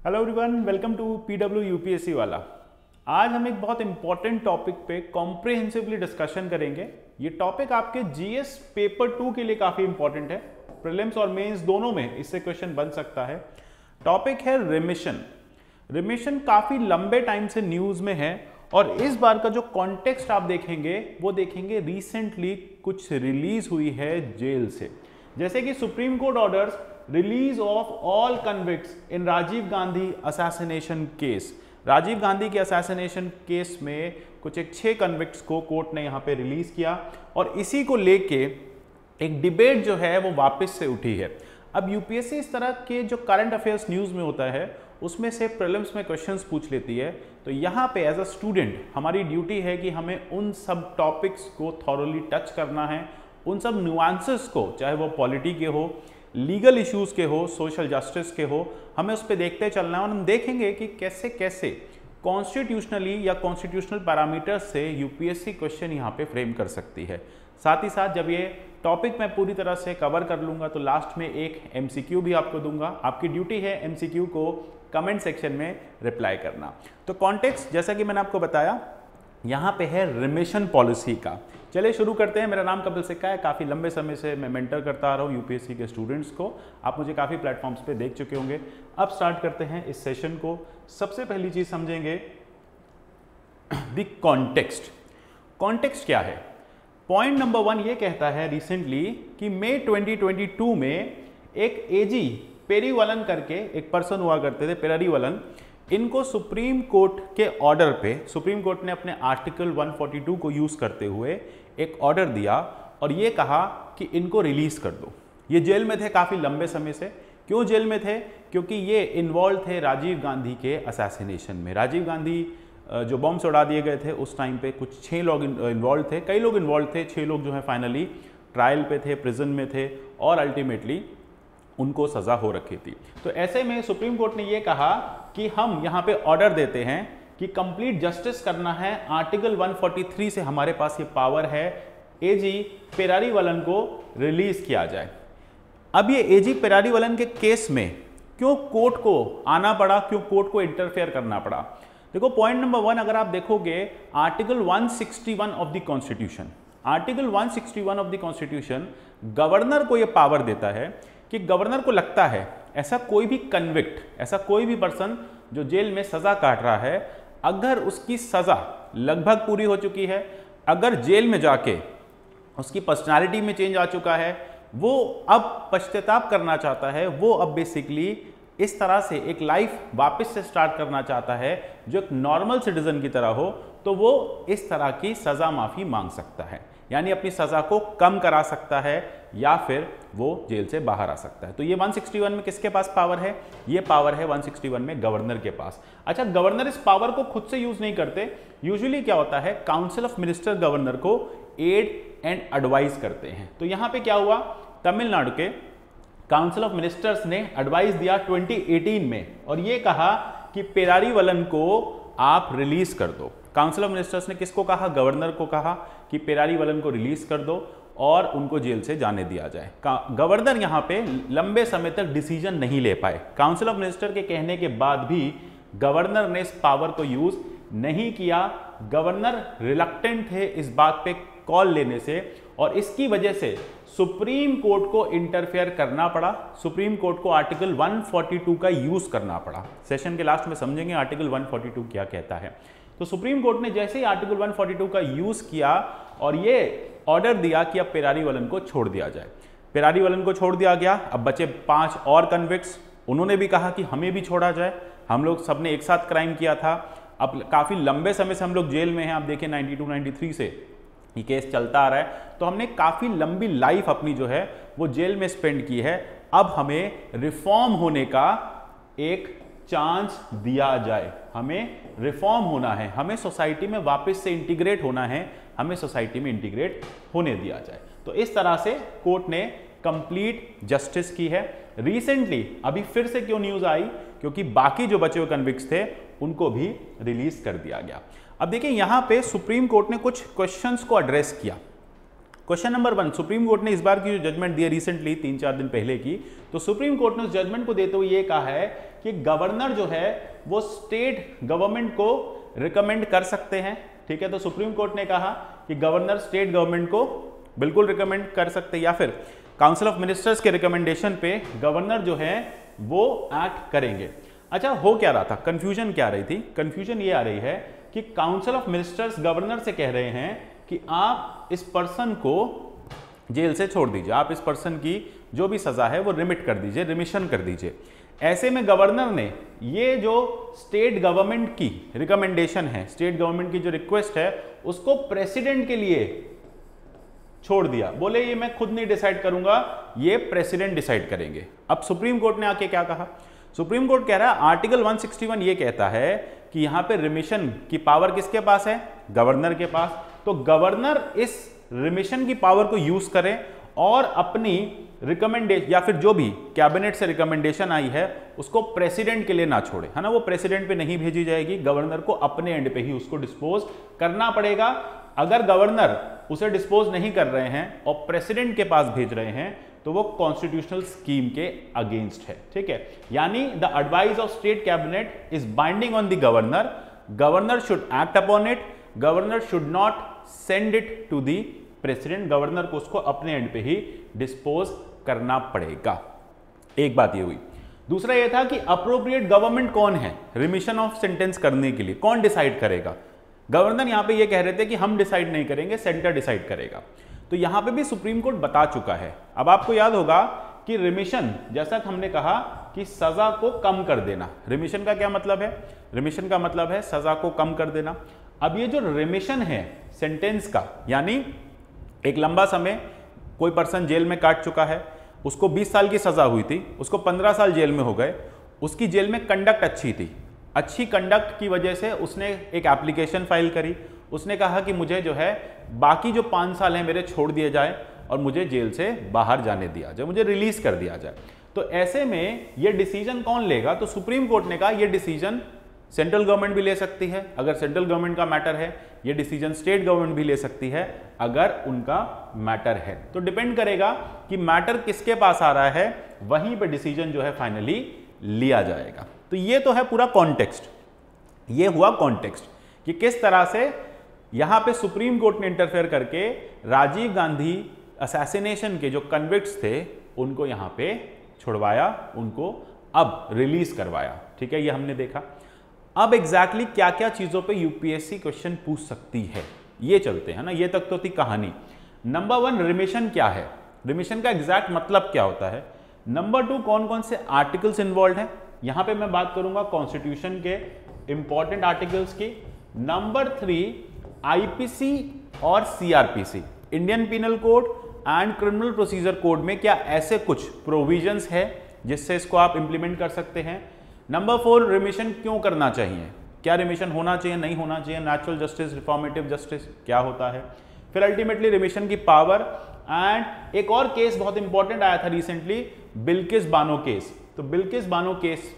Hello everyone, welcome to PW UPSC वाला। आज हम एक बहुत इंपॉर्टेंट टॉपिक पे कॉम्प्रिहेंसिवली डिस्कशन करेंगे। ये टॉपिक आपके जीएस पेपर 2 के लिए काफ़ी इंपॉर्टेंट है। प्रीलिम्स और मेंस दोनों में इससे क्वेश्चन बन सकता है। टॉपिक है रिमिशन। रिमिशन काफ़ी लंबे टाइम से न्यूज़ में है और इस बार का जो कॉन्टेक्स्ट आप देखेंगे वो देखेंगे रिसेंटली कुछ रिलीज हुई है जेल से, जैसे कि supreme court orders release of all convicts in Rajiv Gandhi assassination case. Rajiv Gandhi के असैसिनेशन केस में कुछ 6 कन्विक्ट्स को कोर्ट ने यहां पे रिलीज किया और इसी को लेके एक डिबेट जो है वो वापस से उठी है। अब यूपीएससी इस तरह के जो करंट अफेयर्स न्यूज़ में होता है उसमें से प्रीलिम्स में क्वेश्चंस पूछ लेती है, तो यहाँ पे एज अ स्टूडेंट हमारी ड्यूटी है कि हमें उन सब टॉपिक्स को थॉरोली टच करना है, उन सब नुआंसेस को, चाहे वो पॉलिटी के हो, लीगल इश्यूज के हो, सोशल जस्टिस के हो, हमें उस पर देखते चलना है और हम देखेंगे कि कैसे कैसे कॉन्स्टिट्यूशनली या कॉन्स्टिट्यूशनल पैरामीटर्स से यूपीएससी क्वेश्चन यहाँ पे फ्रेम कर सकती है। साथ ही साथ जब ये टॉपिक मैं पूरी तरह से कवर कर लूँगा तो लास्ट में एक एमसीक्यू भी आपको दूंगा। आपकी ड्यूटी है एमसीक्यू को कमेंट सेक्शन में रिप्लाई करना। तो कॉन्टेक्स्ट जैसा कि मैंने आपको बताया यहाँ पे है रिमिशन पॉलिसी का। चलिए शुरू करते हैं। मेरा नाम कपिल सिक्का है। काफ़ी लंबे समय से मैं मेंटर करता आ रहा हूँ यूपीएससी के स्टूडेंट्स को। आप मुझे काफ़ी प्लेटफॉर्म्स पे देख चुके होंगे। अब स्टार्ट करते हैं इस सेशन को। सबसे पहली चीज़ समझेंगे द कॉन्टेक्स्ट। कॉन्टेक्स्ट क्या है? पॉइंट नंबर 1 ये कहता है रिसेंटली कि मई 2022 में एक एजी पेरीवलन करके एक पर्सन हुआ करते थे, पेरीवलन, इनको सुप्रीम कोर्ट के ऑर्डर पे सुप्रीम कोर्ट ने अपने आर्टिकल 142 को यूज करते हुए एक ऑर्डर दिया और ये कहा कि इनको रिलीज कर दो। ये जेल में थे काफ़ी लंबे समय से। क्यों जेल में थे? क्योंकि ये इन्वॉल्व थे राजीव गांधी के असैसिनेशन में। राजीव गांधी जो बॉम्ब्स उड़ा दिए गए थे उस टाइम पे कुछ 6 लोग इन्वॉल्व थे, कई लोग इन्वॉल्व थे। 6 लोग जो है फाइनली ट्रायल पे थे, प्रिजन में थे और अल्टीमेटली उनको सज़ा हो रखी थी। तो ऐसे में सुप्रीम कोर्ट ने ये कहा कि हम यहाँ पे ऑर्डर देते हैं कि कंप्लीट जस्टिस करना है। आर्टिकल 143 से हमारे पास ये पावर है, एजी पेरीवलन को रिलीज किया जाए। अब ये एजी पेरीवलन के केस में क्यों कोर्ट को आना पड़ा, क्यों कोर्ट को इंटरफेयर करना पड़ा? देखो, पॉइंट नंबर 1 अगर आप देखोगे article 161 of the constitution, article 161 of the constitution governor को यह पावर देता है कि गवर्नर को लगता है ऐसा कोई भी कन्विक्ट, ऐसा कोई भी पर्सन जो जेल में सजा काट रहा है, अगर उसकी सजा लगभग पूरी हो चुकी है, अगर जेल में जाके उसकी पर्सनालिटी में चेंज आ चुका है, वो अब पश्चाताप करना चाहता है, वो अब बेसिकली इस तरह से एक लाइफ वापस से स्टार्ट करना चाहता है जो एक नॉर्मल सिटीजन की तरह हो, तो वो इस तरह की सजा माफी मांग सकता है, यानी अपनी सजा को कम करा सकता है या फिर वो जेल से बाहर आ सकता है। तो ये 161 में किसके पास पावर है? ये पावर है 161 में गवर्नर के पास। अच्छा, गवर्नर इस पावर को खुद से यूज नहीं करते। यूजुअली क्या होता है, काउंसिल ऑफ मिनिस्टर गवर्नर को एड एंड एडवाइस करते हैं। तो यहां पे क्या हुआ, तमिलनाडु के काउंसिल ऑफ मिनिस्टर्स ने एडवाइस दिया 2018 में और ये कहा कि पेरीवलन को आप रिलीज कर दो। काउंसिल ऑफ मिनिस्टर्स ने किसको कहा? गवर्नर को कहा कि पेरीवलन को रिलीज कर दो और उनको जेल से जाने दिया जाए। गवर्नर यहाँ पे लंबे समय तक डिसीजन नहीं ले पाए। काउंसिल ऑफ मिनिस्टर के कहने के बाद भी गवर्नर ने इस पावर को यूज नहीं किया। गवर्नर रिलक्टेंट थे इस बात पे कॉल लेने से और इसकी वजह से सुप्रीम कोर्ट को इंटरफेयर करना पड़ा। सुप्रीम कोर्ट को आर्टिकल 142 का यूज करना पड़ा। सेशन के लास्ट में समझेंगे आर्टिकल 142 क्या कहता है। तो सुप्रीम कोर्ट ने जैसे ही आर्टिकल 142 का यूज किया और ये ऑर्डर दिया कि अब पेरीवलन को छोड़ दिया जाए। पेरीवलन को छोड़ दिया गया। अब बचे 5 और कन्विक्ट्स। उन्होंने भी कहा कि हमें भी छोड़ा जाए, हम लोग सबने एक साथ क्राइम किया था, अब काफ़ी लंबे समय से हम लोग जेल में हैं। आप देखिए 92-93 से ये केस चलता आ रहा है, तो हमने काफ़ी लंबी लाइफ अपनी जो है वो जेल में स्पेंड की है। अब हमें रिफॉर्म होने का एक चांस दिया जाए, हमें रिफॉर्म होना है, हमें सोसाइटी में वापस से इंटीग्रेट होना है, हमें सोसाइटी में इंटीग्रेट होने दिया जाए। तो इस तरह से कोर्ट ने कंप्लीट जस्टिस की है। रिसेंटली अभी फिर से क्यों न्यूज़ आई? क्योंकि बाकी जो बचे हुए कन्विक्ट्स थे उनको भी रिलीज कर दिया गया। अब देखिए यहाँ पे सुप्रीम कोर्ट ने कुछ क्वेश्चंस को एड्रेस किया। क्वेश्चन नंबर 1, सुप्रीम कोर्ट ने इस बार की जो जजमेंट दी है रिसेंटली 3-4 दिन पहले की, तो सुप्रीम कोर्ट ने उस जजमेंट को देते हुए ये कहा है कि गवर्नर जो है वो स्टेट गवर्नमेंट को रिकमेंड कर सकते हैं। ठीक है, तो सुप्रीम कोर्ट ने कहा कि गवर्नर स्टेट गवर्नमेंट को बिल्कुल रिकमेंड कर सकते हैं, या फिर काउंसिल ऑफ मिनिस्टर्स के रिकमेंडेशन पे गवर्नर जो है वो एक्ट करेंगे। अच्छा, हो क्या रहा था, कंफ्यूजन क्या आ रही थी? कंफ्यूजन ये आ रही है कि काउंसिल ऑफ मिनिस्टर्स गवर्नर से कह रहे हैं कि आप इस पर्सन को जेल से छोड़ दीजिए, आप इस पर्सन की जो भी सजा है वो रिमिट कर दीजिए, रिमिशन कर दीजिए। ऐसे में गवर्नर ने ये जो स्टेट गवर्नमेंट की रिकमेंडेशन है, स्टेट गवर्नमेंट की जो रिक्वेस्ट है, उसको प्रेसिडेंट के लिए छोड़ दिया। बोले ये मैं खुद नहीं डिसाइड करूंगा, ये प्रेसिडेंट डिसाइड करेंगे। अब सुप्रीम कोर्ट ने आके क्या कहा? सुप्रीम कोर्ट कह रहा है आर्टिकल 161 ये कहता है कि यहां पे रिमिशन की पावर किसके पास है? गवर्नर के पास। तो गवर्नर इस रिमिशन की पावर को यूज करें और अपनी रिकमेंडेशन या फिर जो भी कैबिनेट से रिकमेंडेशन आई है उसको प्रेसिडेंट के लिए ना छोड़े, है ना। वो प्रेसिडेंट पे नहीं भेजी जाएगी, गवर्नर को अपने एंड पे ही उसको डिस्पोज करना पड़ेगा। अगर गवर्नर उसे डिस्पोज नहीं कर रहे हैं और प्रेसिडेंट के पास भेज रहे हैं तो वो कॉन्स्टिट्यूशनल स्कीम के अगेंस्ट है। ठीक है, यानी the advice of state cabinet is binding on the governor, governor should act upon it, governor should not send it to the president, governor को उसको अपने एंड पे ही डिस्पोज करना पड़ेगा। एक बात ये हुई। दूसरा ये था कि अप्रोप्रिएट गवर्नमेंट कौन है रिमिशन ऑफ सेंटेंस करने के लिए, कौन डिसाइड करेगा? गवर्नर यहां पे ये कह रहे थे कि हम डिसाइड नहीं करेंगे, सेंटर डिसाइड करेगा। तो यहां पे भी सुप्रीम कोर्ट बता चुका है। अब आपको याद होगा कि रिमिशन, जैसा कि हमने कहा कि सजा को कम कर देना, रिमिशन का क्या मतलब है? रिमिशन का मतलब है सजा को कम कर देना। अब ये जो रिमिशन है सेंटेंस का, यानी एक लंबा समय कोई पर्सन जेल में काट चुका है, उसको 20 साल की सजा हुई थी, उसको 15 साल जेल में हो गए, उसकी जेल में कंडक्ट अच्छी थी, अच्छी कंडक्ट की वजह से उसने एक एप्लीकेशन फाइल करी, उसने कहा कि मुझे जो है बाकी जो 5 साल हैं मेरे छोड़ दिए जाए और मुझे जेल से बाहर जाने दिया जाए, मुझे रिलीज कर दिया जाए। तो ऐसे में ये डिसीजन कौन लेगा? तो सुप्रीम कोर्ट ने कहा ये डिसीजन सेंट्रल गवर्नमेंट भी ले सकती है अगर सेंट्रल गवर्नमेंट का मैटर है, ये डिसीजन स्टेट गवर्नमेंट भी ले सकती है अगर उनका मैटर है। तो डिपेंड करेगा कि मैटर किसके पास आ रहा है, वहीं पे डिसीजन जो है फाइनली लिया जाएगा। तो ये तो है पूरा कॉन्टेक्स्ट, ये हुआ कॉन्टेक्स्ट कि किस तरह से यहां पे सुप्रीम कोर्ट ने इंटरफेयर करके राजीव गांधी असैसिनेशन के जो कन्विक्ट्स थे उनको यहां पे छुड़वाया, उनको अब रिलीज करवाया। ठीक है, ये हमने देखा। अब एग्जैक्टली क्या क्या चीजों पे यूपीएससी क्वेश्चन पूछ सकती है ये चलते हैं ना, ये तक तो थी कहानी। नंबर 1 रिमिशन क्या है, रिमिशन का एग्जैक्ट मतलब क्या होता है। नंबर 2 कौन कौन से आर्टिकल्स इन्वॉल्व हैं, यहां पे मैं बात करूंगा कॉन्स्टिट्यूशन के इंपॉर्टेंट आर्टिकल्स की। नंबर 3 आईपीसी और CrPC, Indian penal code and criminal procedure code में क्या ऐसे कुछ प्रोविजंस है जिससे इसको आप इंप्लीमेंट कर सकते हैं। नंबर 4 रिमिशन क्यों करना चाहिए, क्या रिमिशन होना चाहिए नहीं होना चाहिए, नेचुरल जस्टिस, रिफॉर्मेटिव जस्टिस क्या होता है। फिर अल्टीमेटली रिमिशन की पावर, एंड एक और केस बहुत इंपॉर्टेंट आया था रिसेंटली, बिल्किस बानो केस। तो बिल्किस बानो केस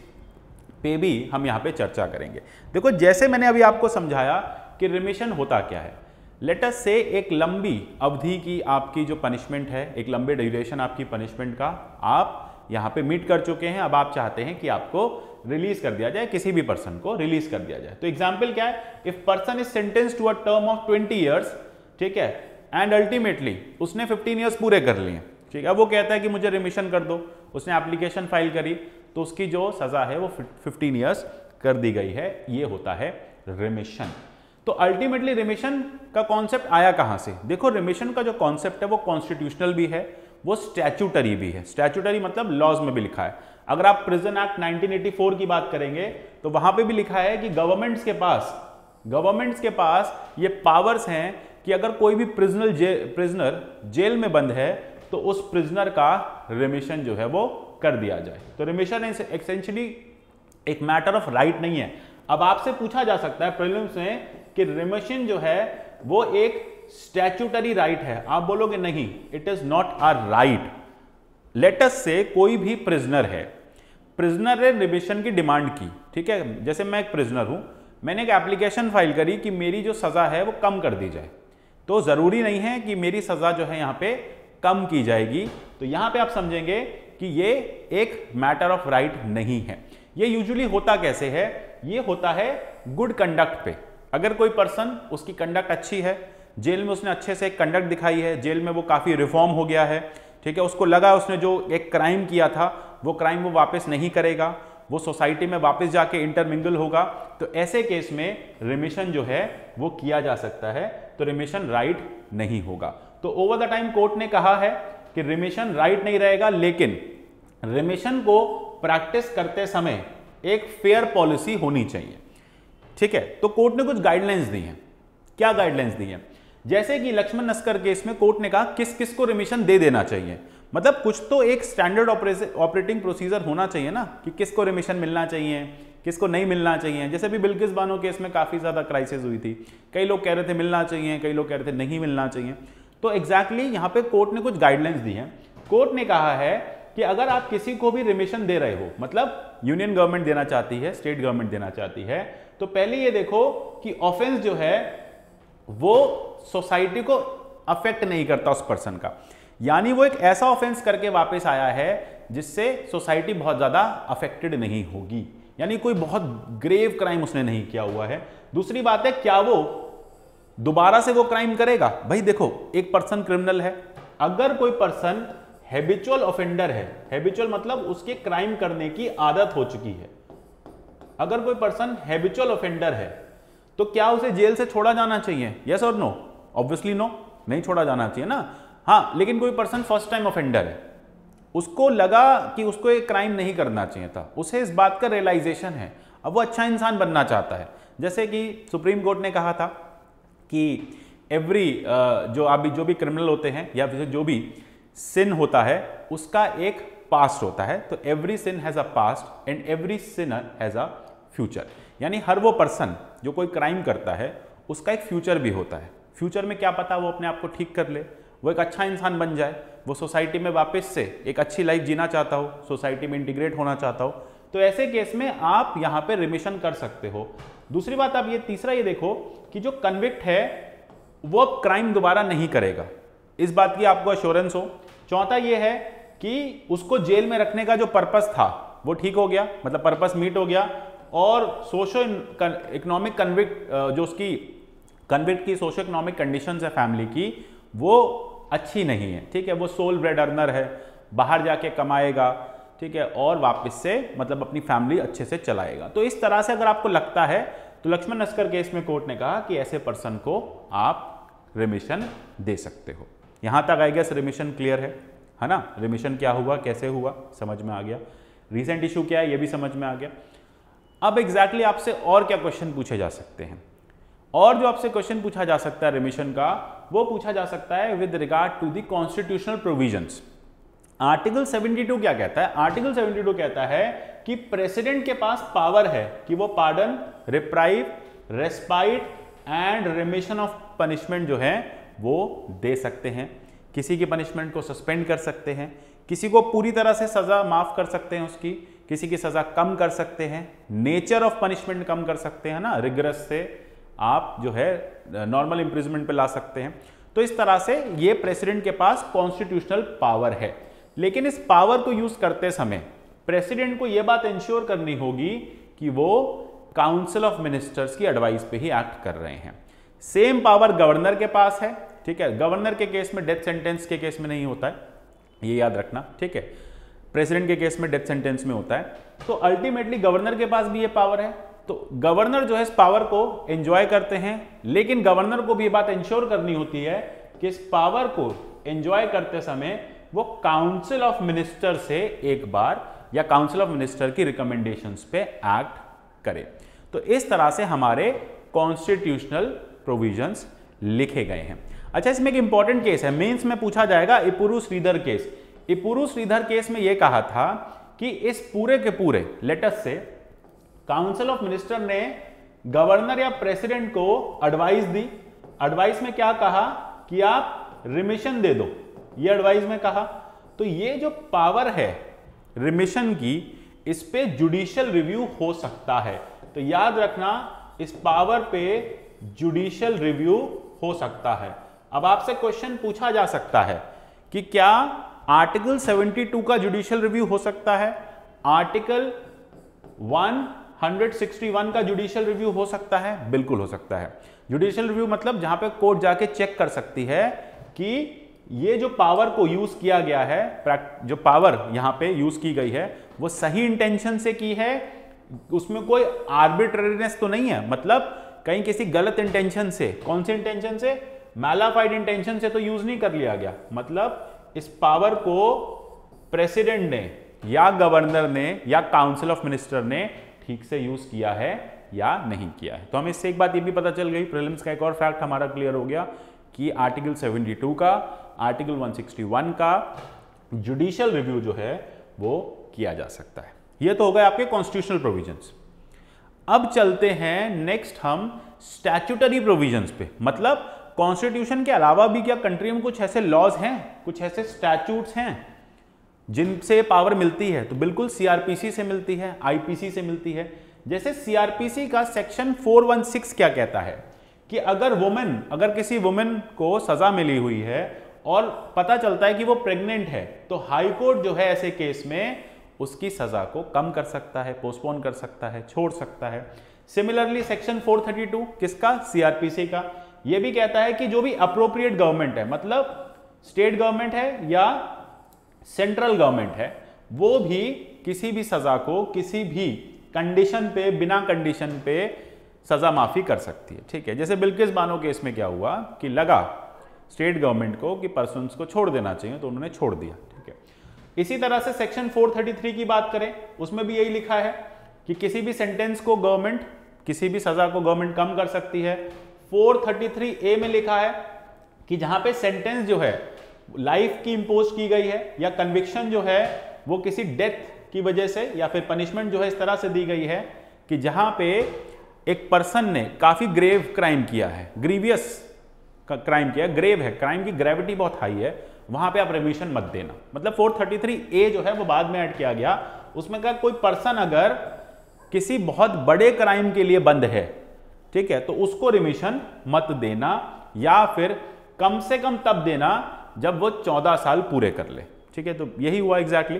पे भी हम यहां पे चर्चा करेंगे। देखो जैसे मैंने अभी आपको समझाया कि रिमिशन होता क्या है, लेट अस से एक लंबी अवधि की आपकी जो पनिशमेंट है, एक लंबे ड्यूरेशन आपकी पनिशमेंट का आप यहां पे मीट कर चुके हैं, अब आप चाहते हैं कि आपको रिलीज कर दिया जाए, किसी भी पर्सन को रिलीज कर दिया जाए। तो एग्जांपल क्या है, if person is sentenced to a term of 20 years, ठीक है, एंड अल्टीमेटली उसने 15 इयर्स पूरे कर लिए, ठीक है, वो कहता है कि मुझे रिमिशन कर दो, उसने एप्लीकेशन फाइल करी तो उसकी जो सजा है वो 15 इयर्स कर दी गई है, ये होता है रिमिशन। तो अल्टीमेटली रिमिशन का कॉन्सेप्ट आया कहां से? देखो रिमिशन का जो कॉन्सेप्ट है वो कॉन्स्टिट्यूशनल भी है, वो स्टैट्यूटरी भी है। स्टैट्यूटरी मतलब लॉज में भी लिखा है। अगर आप प्रिजन एक्ट 1984 की बात करेंगे तो वहां पे भी लिखा है कि गवर्नमेंट्स के पास ये पावर्स हैं कि अगर कोई भी प्रिजनर जेल में बंद है तो उस प्रिजनर का रिमिशन जो है वो कर दिया जाए। तो रिमिशन एसेंशियली एक मैटर ऑफ राइट नहीं है। अब आपसे पूछा जा सकता है प्रीलिम्स में कि रिमिशन जो है वो एक स्टैट्यूटरी राइट है, आप बोलोगे नहीं, it is not a right. Let us से कोई भी प्रिजनर है, प्रिजनर ने रिमिशन की डिमांड की, ठीक है, जैसे मैं एक प्रिजनर हूं, मैंने एक एप्लीकेशन फाइल करी कि मेरी जो सजा है वो कम कर दी जाए, तो जरूरी नहीं है कि मेरी सजा जो है यहां पे कम की जाएगी। तो यहां पे आप समझेंगे कि ये एक मैटर ऑफ राइट नहीं है। ये यूजुअली होता कैसे है, ये होता है गुड कंडक्ट पे। अगर कोई पर्सन, उसकी कंडक्ट अच्छी है, जेल में उसने अच्छे से कंडक्ट दिखाई है, जेल में वो काफी रिफॉर्म हो गया है, ठीक है, उसको लगा उसने जो एक क्राइम किया था वो क्राइम वो वापस नहीं करेगा, वो सोसाइटी में वापस जाके इंटरमिंगल होगा, तो ऐसे केस में रिमिशन जो है वो किया जा सकता है। तो रिमिशन राइट नहीं होगा। तो ओवर द टाइम कोर्ट ने कहा है कि रिमिशन राइट नहीं रहेगा, लेकिन रिमिशन को प्रैक्टिस करते समय एक फेयर पॉलिसी होनी चाहिए। ठीक है, तो कोर्ट ने कुछ गाइडलाइंस दी हैं। क्या गाइडलाइंस दी हैं? जैसे कि लक्ष्मण नस्कर केस में कोर्ट ने कहा किस किस को रिमिशन दे देना चाहिए। मतलब कुछ तो एक स्टैंडर्ड ऑपरेटिंग प्रोसीजर होना चाहिए ना, कि किसको रिमिशन मिलना चाहिए, किसको नहीं मिलना चाहिए। जैसे भी बिल्किस बानो केस में काफी ज्यादा क्राइसिस हुई थी, कई लोग कह रहे थे मिलना चाहिए, कई लोग कह रहे थे नहीं मिलना चाहिए। तो एग्जैक्टली यहाँ पे कोर्ट ने कुछ गाइडलाइंस दी हैं। कोर्ट ने कहा है कि अगर आप किसी को भी रिमिशन दे रहे हो, मतलब यूनियन गवर्नमेंट देना चाहती है, स्टेट गवर्नमेंट देना चाहती है, तो पहले ये देखो कि ऑफेंस जो है वो सोसाइटी को अफेक्ट नहीं करता उस पर्सन का, यानी वो एक ऐसा ऑफेंस करके वापस आया है जिससे सोसाइटी बहुत ज्यादा अफेक्टेड नहीं होगी, यानी कोई बहुत ग्रेव क्राइम उसने नहीं किया हुआ है। दूसरी बात है, क्या वो दोबारा से वो क्राइम करेगा? भाई देखो, एक पर्सन क्रिमिनल है, अगर कोई पर्सन हैबिचुअल ऑफेंडर है, हैबिचुअल मतलब उसके क्राइम करने की आदत हो चुकी है, अगर कोई पर्सन हैबिचुअल ऑफेंडर है तो क्या उसे जेल से छोड़ा जाना चाहिए? यस और नो? ऑब्वियसली नो, नहीं छोड़ा जाना चाहिए ना। हाँ, लेकिन कोई पर्सन फर्स्ट टाइम ऑफेंडर है, उसको लगा कि उसको एक क्राइम नहीं करना चाहिए था, उसे इस बात का रियलाइजेशन है, अब वो अच्छा इंसान बनना चाहता है। जैसे कि सुप्रीम कोर्ट ने कहा था कि एवरी जो भी क्रिमिनल होते हैं या फिर जो भी सिन होता है उसका एक पास्ट होता है, तो every sin has a past and every sinner has a future. यानी हर वो पर्सन जो कोई क्राइम करता है उसका एक फ्यूचर भी होता है। फ्यूचर में क्या पता वो अपने आप को ठीक कर ले, वो एक अच्छा इंसान बन जाए, वो सोसाइटी में वापस से एक अच्छी लाइफ जीना चाहता हो, सोसाइटी में इंटीग्रेट होना चाहता हो, तो ऐसे केस में आप यहाँ पे रिमिशन कर सकते हो। दूसरी बात, आप ये तीसरा ये देखो कि जो कन्विक्ट है वो क्राइम दोबारा नहीं करेगा, इस बात की आपको अश्योरेंस हो। चौथा ये है कि उसको जेल में रखने का जो पर्पस था वो ठीक हो गया, मतलब पर्पस मीट हो गया, और सोशो इकोनॉमिक कन्विक्ट जो उसकी कन्विक्ट की सोशो इकोनॉमिक कंडीशंस है फैमिली की, वो अच्छी नहीं है। ठीक है, वो सोल ब्रेड अर्नर है, बाहर जाके कमाएगा, ठीक है, और वापस से मतलब अपनी फैमिली अच्छे से चलाएगा। तो इस तरह से अगर आपको लगता है तो लक्ष्मण नस्कर केस में कोर्ट ने कहा कि ऐसे पर्सन को आप रिमिशन दे सकते हो। यहां तक आई गेस रिमिशन क्लियर है ना? रिमिशन क्या हुआ, कैसे हुआ, समझ में आ गया। रीसेंट इशू क्या है ये भी समझ में आ गया। अब एग्जैक्टली आपसे और क्या क्वेश्चन पूछे जा सकते हैं? और जो आपसे क्वेश्चन पूछा जा सकता है रिमिशन का, वो पूछा जा सकता है with regard to the constitutional provisions. Article 72 क्या कहता है? आर्टिकल 72 कहता है कि प्रेसिडेंट के पास पावर है कि वो pardon, reprieve, respite and remission of punishment जो है वो दे सकते हैं। किसी की पनिशमेंट को सस्पेंड कर सकते हैं, किसी को पूरी तरह से सजा माफ कर सकते हैं उसकी, किसी की सजा कम कर सकते हैं, नेचर ऑफ पनिशमेंट कम कर सकते हैं ना, रिग्रेस से आप जो है नॉर्मल इंप्रिजमेंट पे ला सकते हैं। तो इस तरह से ये प्रेसिडेंट के पास कॉन्स्टिट्यूशनल पावर है, लेकिन इस पावर को यूज करते समय प्रेसिडेंट को यह बात इंश्योर करनी होगी कि वो काउंसिल ऑफ मिनिस्टर्स की एडवाइस पे ही एक्ट कर रहे हैं। सेम पावर गवर्नर के पास है, ठीक है, गवर्नर के केस में डेथ सेंटेंस के केस में नहीं होता है, ये याद रखना, ठीक है, प्रेसिडेंट के केस में डेथ सेंटेंस में होता है। तो अल्टीमेटली गवर्नर के पास भी ये पावर है, तो गवर्नर जो है इस पावर को एंजॉय करते हैं, लेकिन गवर्नर को भी ये बात इंश्योर करनी होती है कि इस पावर को एंजॉय करते समय वो काउंसिल ऑफ मिनिस्टर से एक बार या काउंसिल ऑफ मिनिस्टर की रिकमेंडेशंस पे एक्ट करे। तो इस तरह से हमारे कॉन्स्टिट्यूशनल प्रोविजंस लिखे गए हैं। अच्छा, इसमें एक इंपॉर्टेंट केस है, मेंस में पूछा जाएगा, इपुरु श्रीधर केस। इपुरु श्रीधर केस में यह कहा था कि इस पूरे के पूरे let's say council of minister ने गवर्नर या प्रेसिडेंट को एडवाइस दी। एडवाइस में क्या कहा कि आप रिमिशन दे दो, ये एडवाइस में कहा। तो ये जो पावर है रिमिशन की, इस पे जुडिशियल रिव्यू हो सकता है। तो याद रखना, इस पावर पे जुडिशियल रिव्यू हो सकता है। अब आपसे क्वेश्चन पूछा जा सकता है कि क्या आर्टिकल 72 का जुडिशियल रिव्यू हो सकता है, आर्टिकल 161 का जुडिशियल रिव्यू हो सकता है? बिल्कुल हो सकता है। जुडिशियल रिव्यू मतलब जहां पे कोर्ट जाके चेक कर सकती है कि ये जो पावर को यूज किया गया है, जो पावर यहां पे यूज की गई है वो सही इंटेंशन से की है, उसमें कोई आर्बिट्रेरीनेस तो नहीं है, मतलब कहीं किसी गलत इंटेंशन से, कौन से इंटेंशन से, मैलाफाइड इंटेंशन से तो यूज नहीं कर लिया गया। मतलब इस पावर को प्रेसिडेंट ने या गवर्नर ने या काउंसिल ऑफ मिनिस्टर ने ठीक से यूज किया है या नहीं किया है। तो हमें इससे एक बात ये भी पता चल गई, प्रीलिम्स का एक और फैक्ट हमारा क्लियर हो गया कि आर्टिकल 72 का, आर्टिकल 161 का जुडिशियल रिव्यू जो है वो किया जा सकता है। ये तो हो गए आपके कॉन्स्टिट्यूशनल प्रोविजंस। अब चलते हैं नेक्स्ट हम स्टैट्यूटरी प्रोविजंस पे, मतलब कॉन्स्टिट्यूशन के अलावा भी क्या कंट्री में कुछ ऐसे लॉज हैं, कुछ ऐसे स्टैट्यूट्स हैं जिनसे पावर मिलती है? तो बिल्कुल सीआरपीसी से मिलती है, आईपीसी से मिलती है। जैसे सीआरपीसी का सेक्शन 416 क्या कहता है कि अगर किसी वुमेन को सजा मिली हुई है और पता चलता है कि वो प्रेग्नेंट है, तो हाई कोर्ट जो है ऐसे केस में उसकी सजा को कम कर सकता है, पोस्टपोन कर सकता है, छोड़ सकता है। सिमिलरली सेक्शन 432 किसका? सीआरपीसी का, ये भी कहता है कि जो भी अप्रोप्रिएट गवर्नमेंट है, मतलब स्टेट गवर्नमेंट है या सेंट्रल गवर्नमेंट है, वो भी किसी भी सजा को किसी भी कंडीशन पे, बिना कंडीशन पे सजा माफी कर सकती है। ठीक है, जैसे बिल्किस बानो केस में क्या हुआ कि लगा स्टेट गवर्नमेंट को कि पर्सन्स को छोड़ देना चाहिए, तो उन्होंने छोड़ दिया। ठीक है, इसी तरह से सेक्शन 433 की बात करें, उसमें भी यही लिखा है कि किसी भी सेंटेंस को गवर्नमेंट, किसी भी सजा को गवर्नमेंट कम कर सकती है। 433A में लिखा है कि जहां पे सेंटेंस जो है लाइफ की इंपोज की गई है या कन्विक्शन जो है वो किसी डेथ की वजह से या फिर पनिशमेंट जो है इस तरह से दी गई है कि जहां पे एक पर्सन ने काफी ग्रेव क्राइम किया है, ग्रीवियस क्राइम किया, ग्रेव है, क्राइम की ग्रेविटी बहुत हाई है, वहां पे आप रिमिशन मत देना। मतलब 433A जो है वो बाद में ऐड किया गया, उसमें कहा कोई पर्सन अगर किसी बहुत बड़े क्राइम के लिए बंद है, ठीक है, तो उसको रिमिशन मत देना, या फिर कम से कम तब देना जब वो 14 साल पूरे कर ले। ठीक है, तो यही हुआ एग्जैक्टली।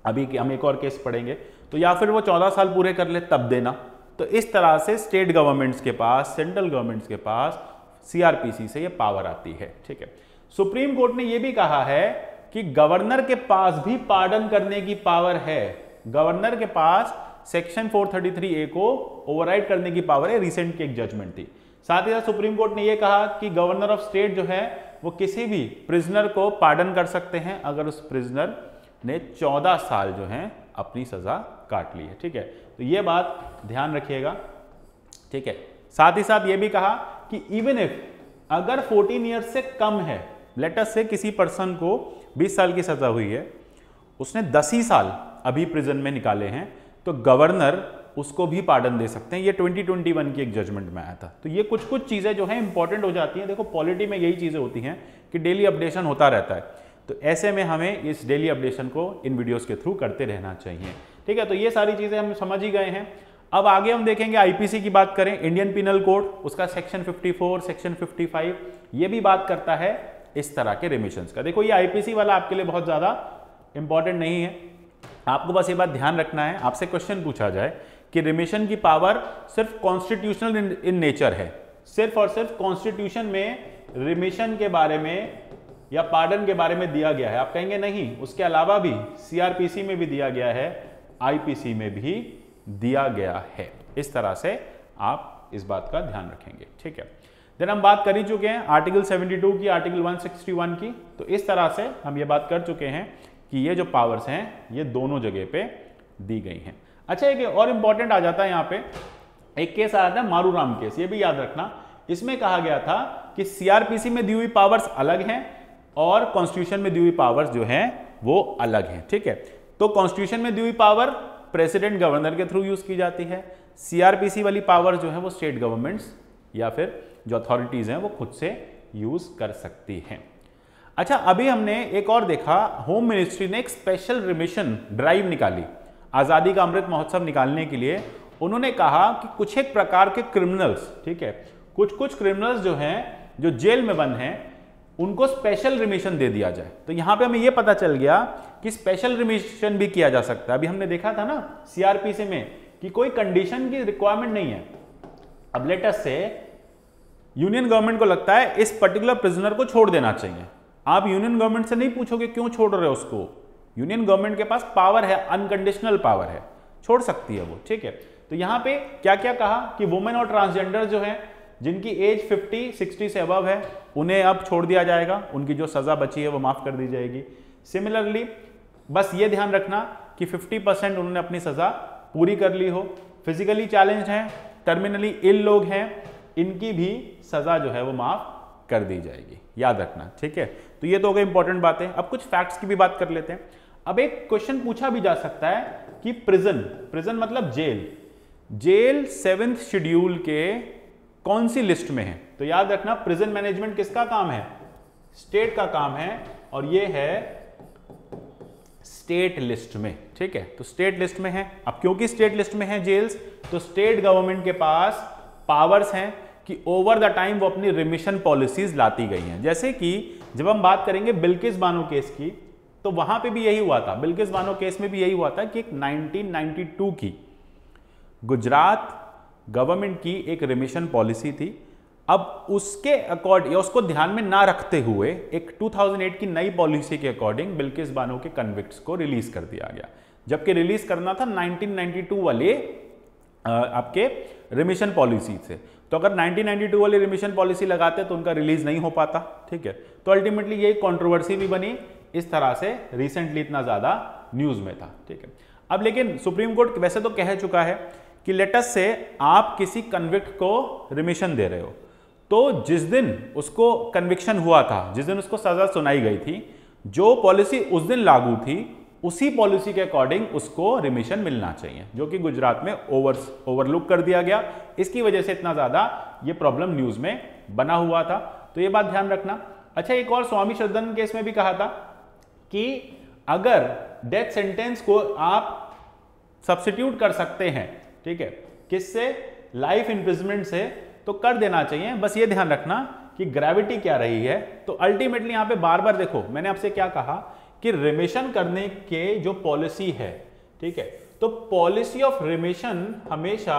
अभी हम एक और केस पढ़ेंगे, तो या फिर वो 14 साल पूरे कर ले तब देना। तो इस तरह से स्टेट गवर्नमेंट्स के पास, सेंट्रल गवर्नमेंट्स के पास सीआरपीसी से ये पावर आती है। ठीक है, सुप्रीम कोर्ट ने ये भी कहा है कि गवर्नर के पास भी पार्डन करने की पावर है। गवर्नर के पास सेक्शन 433A को ओवरराइड करने की पावर है, रिसेंट की एक जजमेंट थी। साथ ही साथ सुप्रीम कोर्ट ने यह कहा कि गवर्नर ऑफ स्टेट जो है वो किसी भी प्रिजनर को पार्डन कर सकते हैं अगर उस प्रिजनर ने 14 साल जो है अपनी सजा काट ली है। ठीक है, तो ये बात ध्यान रखिएगा। ठीक है, साथ ही साथ ये भी कहा कि इवन इफ अगर 14 ईयर्स से कम है, लेट अस से किसी पर्सन को 20 साल की सजा हुई है, उसने 10 ही साल अभी प्रिजन में निकाले हैं, तो गवर्नर उसको भी पार्डन दे सकते हैं। ये 2021 की एक जजमेंट में आया था। तो ये कुछ कुछ चीजें जो हैं इंपॉर्टेंट हो जाती हैं। देखो पॉलिटी में यही चीजें होती हैं कि डेली अपडेशन होता रहता है, तो ऐसे में हमें इस डेली अपडेशन को इन वीडियोस के थ्रू करते रहना चाहिए। ठीक है, तो ये सारी चीजें हम समझ ही गए हैं। अब आगे हम देखेंगे आईपीसी की बात करें, इंडियन पिनल कोड, उसका सेक्शन 54, सेक्शन 55 ये भी बात करता है इस तरह के रिमिशंस का। देखो ये आईपीसी वाला आपके लिए बहुत ज्यादा इंपॉर्टेंट नहीं है, आपको बस ये बात ध्यान रखना है। आपसे क्वेश्चन पूछा जाए कि रिमिशन की पावर सिर्फ कॉन्स्टिट्यूशनल इन नेचर है, सिर्फ और सिर्फ कॉन्स्टिट्यूशन में रिमिशन के बारे में या पार्डन के बारे में दिया गया है, आप कहेंगे नहीं, उसके अलावा भी सीआरपीसी में भी दिया गया है, आईपीसी में भी दिया गया है। इस तरह से आप इस बात का ध्यान रखेंगे। ठीक है, देन हम बात कर ही चुके हैं आर्टिकल 72 की, आर्टिकल 161 की। तो इस तरह से हम ये बात कर चुके हैं कि ये जो पावर्स हैं ये दोनों जगह पे दी गई हैं। अच्छा, एक और इंपॉर्टेंट आ जाता है यहाँ पे, एक केस आया था मारूराम केस, ये भी याद रखना। इसमें कहा गया था कि सीआरपीसी में दी हुई पावर्स अलग हैं और कॉन्स्टिट्यूशन में दी हुई पावर्स जो हैं वो अलग हैं। ठीक है, तो कॉन्स्टिट्यूशन में दी हुई पावर प्रेसिडेंट गवर्नर के थ्रू यूज की जाती है, सीआरपीसी वाली पावर जो है वो स्टेट गवर्नमेंट्स या फिर जो अथॉरिटीज हैं वो खुद से यूज कर सकती हैं। अच्छा, अभी हमने एक और देखा, होम मिनिस्ट्री ने एक स्पेशल रिमिशन ड्राइव निकाली आजादी का अमृत महोत्सव निकालने के लिए। उन्होंने कहा कि कुछ एक प्रकार के क्रिमिनल्स, ठीक है, कुछ क्रिमिनल्स जो हैं जो जेल में बंद हैं, उनको स्पेशल रिमिशन दे दिया जाए। तो यहां पे हमें यह पता चल गया कि स्पेशल रिमिशन भी किया जा सकता है। अभी हमने देखा था ना सीआरपीसी में कि कोई कंडीशन की रिक्वायरमेंट नहीं है। अब लेट अस से यूनियन गवर्नमेंट को लगता है इस पर्टिकुलर प्रिजनर को छोड़ देना चाहिए। आप यूनियन गवर्नमेंट से नहीं पूछोगे क्यों छोड़ रहे हो उसको, यूनियन गवर्नमेंट के पास पावर है, अनकंडीशनल पावर है, छोड़ सकती है वो, ठीक है। तो यहां पे क्या क्या कहा कि वुमेन और ट्रांसजेंडर जो है जिनकी एज 50-60 से अबव है उन्हें अब छोड़ दिया जाएगा, उनकी जो सजा बची है वो माफ कर दी जाएगी। सिमिलरली बस ये ध्यान रखना कि 50% उन्होंने अपनी सजा पूरी कर ली हो, फिजिकली चैलेंज हैं, टर्मिनली इल लोग हैं, इनकी भी सजा जो है वो माफ कर दी जाएगी, याद रखना, ठीक है। तो ये तो हो गई इंपॉर्टेंट बातें। अब कुछ फैक्ट्स की भी बात कर लेते हैं। अब एक क्वेश्चन पूछा भी जा सकता है कि प्रिजन मतलब जेल 7th शेड्यूल के कौन सी लिस्ट में है। तो याद रखना प्रिजन मैनेजमेंट किसका काम है, स्टेट का काम है, और ये है स्टेट लिस्ट में, ठीक है। तो स्टेट लिस्ट में है। अब क्योंकि स्टेट लिस्ट में है जेल्स, तो स्टेट गवर्नमेंट के पास पावर्स हैं कि ओवर द टाइम वो अपनी रिमिशन पॉलिसीज लाती गई हैं। जैसे कि जब हम बात करेंगे बिल्किस बानो केस की, तो वहां पे भी यही हुआ था। बिल्किस बानो केस में भी यही हुआ था कि एक 1992 की गुजरात गवर्नमेंट की एक रिमिशन पॉलिसी थी। अब उसके अकॉर्डिंग या उसको ध्यान में ना रखते हुए एक 2008 की नई पॉलिसी के अकॉर्डिंग बिल्किस बानो के कन्विक्ट्स को रिलीज कर दिया गया, जबकि रिलीज करना था 1992 वाले आपके रिमिशन पॉलिसी से। तो अगर 1992 वाली रिमिशन पॉलिसी लगाते तो उनका रिलीज नहीं हो पाता, ठीक है। तो अल्टीमेटली यही कंट्रोवर्सी भी बनी, इस तरह से रिसेंटली इतना ज्यादा न्यूज में था, ठीक है। अब लेकिन सुप्रीम कोर्ट वैसे तो कह चुका है कि लेटस से आप किसी कन्विक्ट को रिमिशन दे रहे हो, तो जिस दिन उसको कन्विक्शन हुआ था, जिस दिन उसको सजा सुनाई गई थी, जो पॉलिसी उस दिन लागू थी उसी पॉलिसी के अकॉर्डिंग उसको रिमिशन मिलना चाहिए, जो कि गुजरात में ओवरलुक कर दिया गया। इसकी वजह से इतना ज्यादा ये प्रॉब्लम न्यूज में बना हुआ था, तो ये बात ध्यान रखना। अच्छा, एक और स्वामी श्रद्धानंद केस में भी कहा था कि अगर डेथ सेंटेंस को आप सब्स्टिट्यूट कर सकते हैं, ठीक है, किससे, लाइफ इंप्रिजनमेंट से, तो कर देना चाहिए। बस ये ध्यान रखना कि ग्रेविटी क्या रही है। तो अल्टीमेटली यहां पे बार बार देखो मैंने आपसे क्या कहा कि रिमिशन करने के जो पॉलिसी है, ठीक है, तो पॉलिसी ऑफ रिमिशन हमेशा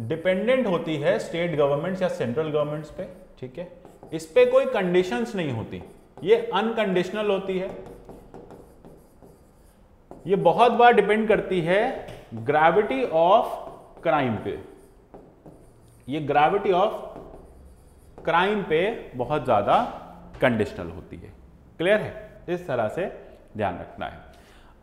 डिपेंडेंट होती है स्टेट गवर्नमेंट्स या सेंट्रल गवर्नमेंट्स पे, ठीक है। इस पे कोई कंडीशंस नहीं होती, ये अनकंडीशनल होती है। ये बहुत बार डिपेंड करती है ग्रेविटी ऑफ क्राइम पे, ये ग्रेविटी ऑफ क्राइम पे बहुत ज्यादा कंडीशनल होती है। क्लियर है? इस तरह से ध्यान रखना है।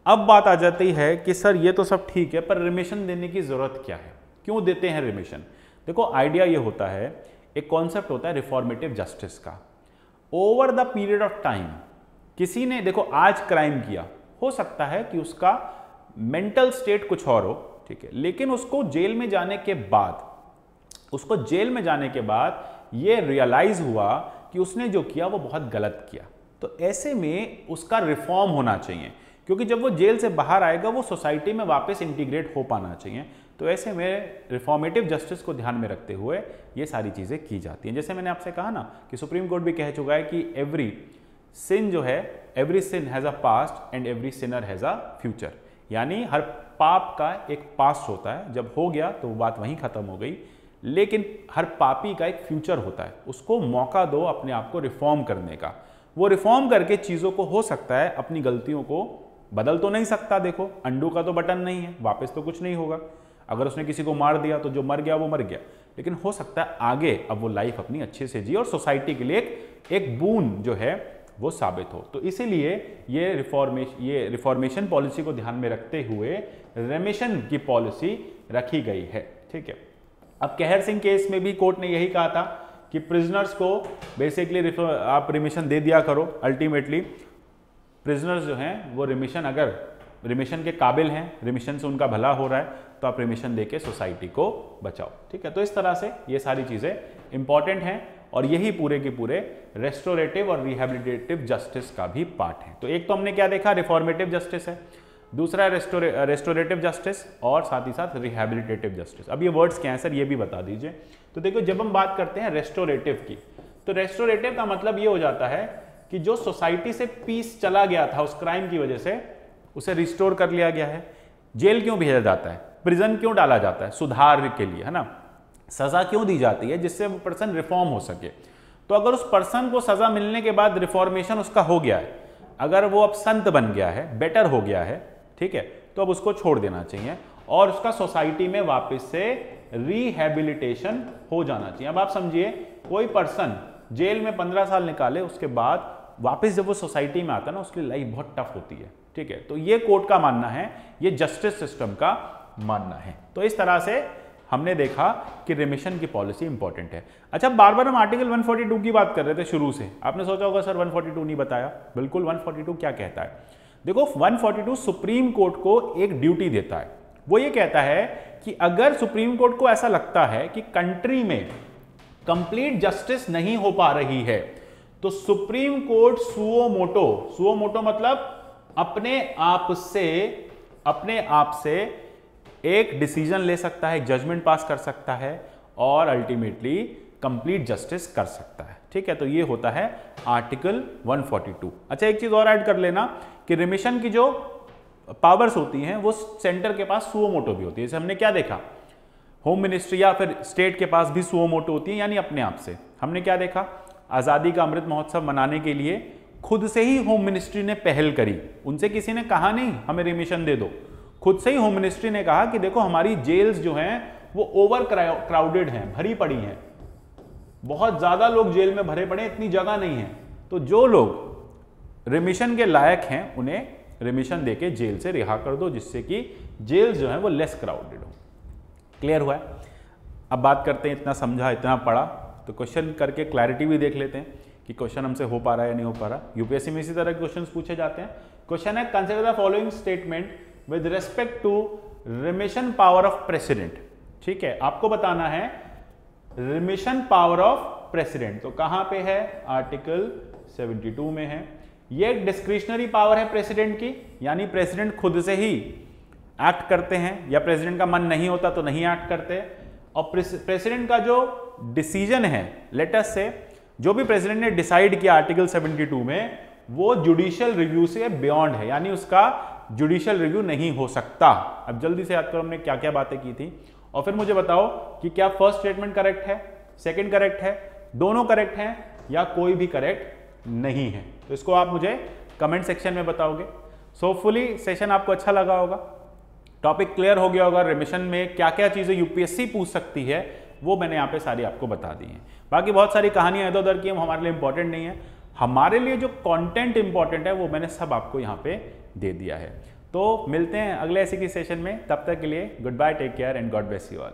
अब बात आ जाती है कि सर ये तो सब ठीक है, पर रिमिशन देने की जरूरत क्या है, क्यों देते हैं रिमिशन। देखो आइडिया ये होता है, एक कॉन्सेप्ट होता है रिफॉर्मेटिव जस्टिस का। Over the period of time किसी ने देखो आज क्राइम किया, हो सकता है कि उसका मेंटल स्टेट कुछ और हो, ठीक है, लेकिन उसको जेल में जाने के बाद ये रियलाइज हुआ कि उसने जो किया वो बहुत गलत किया। तो ऐसे में उसका रिफॉर्म होना चाहिए, क्योंकि जब वो जेल से बाहर आएगा वो सोसाइटी में वापस इंटीग्रेट हो पाना चाहिए। तो ऐसे में रिफॉर्मेटिव जस्टिस को ध्यान में रखते हुए ये सारी चीज़ें की जाती हैं। जैसे मैंने आपसे कहा ना कि सुप्रीम कोर्ट भी कह चुका है कि एवरी सिन जो है, every sin has a past and every sinner has a future, यानी हर पाप का एक पास्ट होता है, जब हो गया तो वो बात वहीं ख़त्म हो गई, लेकिन हर पापी का एक फ्यूचर होता है। उसको मौका दो अपने आप को रिफॉर्म करने का, वो रिफॉर्म करके चीज़ों को हो सकता है अपनी गलतियों को बदल तो नहीं सकता, देखो अंडू का तो बटन नहीं है, वापस तो कुछ नहीं होगा। अगर उसने किसी को मार दिया तो जो मर गया वो मर गया, लेकिन हो सकता है आगे अब वो लाइफ अपनी अच्छे से जी और सोसाइटी के लिए एक बून जो है वो साबित हो। तो इसीलिए ये रिफॉर्मेशन पॉलिसी को ध्यान में रखते हुए रिमिशन की पॉलिसी रखी गई है, ठीक है। अब कहर सिंह केस में भी कोर्ट ने यही कहा था कि प्रिजनर्स को बेसिकली आप रिमिशन दे दिया करो। अल्टीमेटली प्रिजनर्स जो हैं वो रिमिशन, अगर रिमिशन के काबिल हैं, रिमिशन से उनका भला हो रहा है, तो आप रिमिशन देके सोसाइटी को बचाओ, ठीक है। तो इस तरह से ये सारी चीज़ें इंपॉर्टेंट हैं और यही पूरे के पूरे रेस्टोरेटिव और रिहैबिलिटेटिव जस्टिस का भी पार्ट है। तो एक तो हमने क्या देखा, रिफॉर्मेटिव जस्टिस है, दूसरा रेस्टोरेटिव जस्टिस और साथ ही साथ रिहैबिलिटेटिव जस्टिस। अब ये वर्ड्स क्या हैं सर, ये भी बता दीजिए। तो देखो जब हम बात करते हैं रेस्टोरेटिव की, तो रेस्टोरेटिव का मतलब ये हो जाता है कि जो सोसाइटी से पीस चला गया था उस क्राइम की वजह से, उसे रिस्टोर कर लिया गया है। जेल क्यों भेजा जाता है, प्रिजन क्यों डाला जाता है, सुधार के लिए, है ना। सजा क्यों दी जाती है, जिससे वो पर्सन रिफॉर्म हो सके। तो अगर उस पर्सन को सजा मिलने के बाद रिफॉर्मेशन उसका हो गया है, अगर वो अब संत बन गया है, बेटर हो गया है, ठीक है, तो अब उसको छोड़ देना चाहिए और उसका सोसाइटी में वापस से रिहेबिलिटेशन हो जाना चाहिए। अब आप समझिए, कोई पर्सन जेल में 15 साल निकाले, उसके बाद वापस जब वो सोसाइटी में आता है ना, उसकी लाइफ बहुत टफ होती है, ठीक है। तो ये कोर्ट का मानना है, ये जस्टिस सिस्टम का मानना है। तो इस तरह से हमने देखा कि रिमिशन की पॉलिसी इंपॉर्टेंट है। अच्छा, बार बार हम आर्टिकल 142 की बात कर रहे थे शुरू से, आपने सोचा होगा सर 142 नहीं बताया। बिल्कुल, 142 क्या कहता है, देखो 142 सुप्रीम कोर्ट को एक ड्यूटी देता है। वो ये कहता है कि अगर सुप्रीम कोर्ट को ऐसा लगता है कि कंट्री में कंप्लीट जस्टिस नहीं हो पा रही है, तो सुप्रीम कोर्ट सुओ मोटो मतलब अपने आप से एक डिसीजन ले सकता है, एक जजमेंट पास कर सकता है और अल्टीमेटली कंप्लीट जस्टिस कर सकता है, ठीक है। तो ये होता है आर्टिकल 142। अच्छा, एक चीज और ऐड कर लेना कि रिमिशन की जो पावर्स होती हैं वो सेंटर के पास सुओ मोटो भी होती है। जैसे हमने क्या देखा, होम मिनिस्ट्री या फिर स्टेट के पास भी सुओ मोटो होती है, यानी अपने आप से। हमने क्या देखा, आज़ादी का अमृत महोत्सव मनाने के लिए खुद से ही होम मिनिस्ट्री ने पहल करी, उनसे किसी ने कहा नहीं हमें रिमिशन दे दो, खुद से ही होम मिनिस्ट्री ने कहा कि देखो हमारी जेल्स जो हैं वो ओवर क्राउडेड हैं, भरी पड़ी हैं, बहुत ज़्यादा लोग जेल में भरे पड़े, इतनी जगह नहीं है, तो जो लोग रिमिशन के लायक हैं उन्हें रिमिशन देके जेल से रिहा कर दो, जिससे कि जेल जो है वो लेस क्राउडेड हो। क्लियर हुआ है? अब बात करते हैं, इतना समझा, इतना पढ़ा, तो क्वेश्चन करके क्लैरिटी भी देख लेते हैं कि क्वेश्चन हमसे हो पा रहा है या नहीं हो पा रहा। यूपीएससी में इसी तरह के क्वेश्चन पूछे जाते हैं। क्वेश्चन है, consider the following statement with respect to remission power of president. ठीक है, आपको बताना है रिमिशन पावर ऑफ प्रेसिडेंट, तो कहां पे है, आर्टिकल 72 में है। ये एक डिस्क्रिशनरी पावर है प्रेसिडेंट की, यानी प्रेसिडेंट खुद से ही एक्ट करते हैं, या प्रेसिडेंट का मन नहीं होता तो नहीं एक्ट करते। और प्रेसिडेंट का जो डिसीजन है, लेटस से जो भी प्रेसिडेंट ने डिसाइड किया आर्टिकल 72 में, वो जुडिशियल रिव्यू से बियॉन्ड है, यानी उसका जुडिशियल रिव्यू नहीं हो सकता। अब जल्दी से याद करो हमने क्या क्या बातें की थी, और फिर मुझे बताओ कि क्या फर्स्ट स्टेटमेंट करेक्ट है, सेकंड करेक्ट है, दोनों करेक्ट हैं, या कोई भी करेक्ट नहीं है। तो इसको आप मुझे कमेंट सेक्शन में बताओगे। सो होपफुली सेशन आपको अच्छा लगा होगा, टॉपिक क्लियर हो गया होगा। रिमिशन में क्या क्या चीजें यूपीएससी पूछ सकती है वो मैंने यहाँ पे सारी आपको बता दी हैं। बाकी बहुत सारी कहानियां इधर उधर की हम हमारे लिए इंपॉर्टेंट नहीं है, हमारे लिए जो कंटेंट इंपॉर्टेंट है वो मैंने सब आपको यहाँ पे दे दिया है। तो मिलते हैं अगले ऐसे की सेशन में, तब तक के लिए good bye, take care and God bless you all.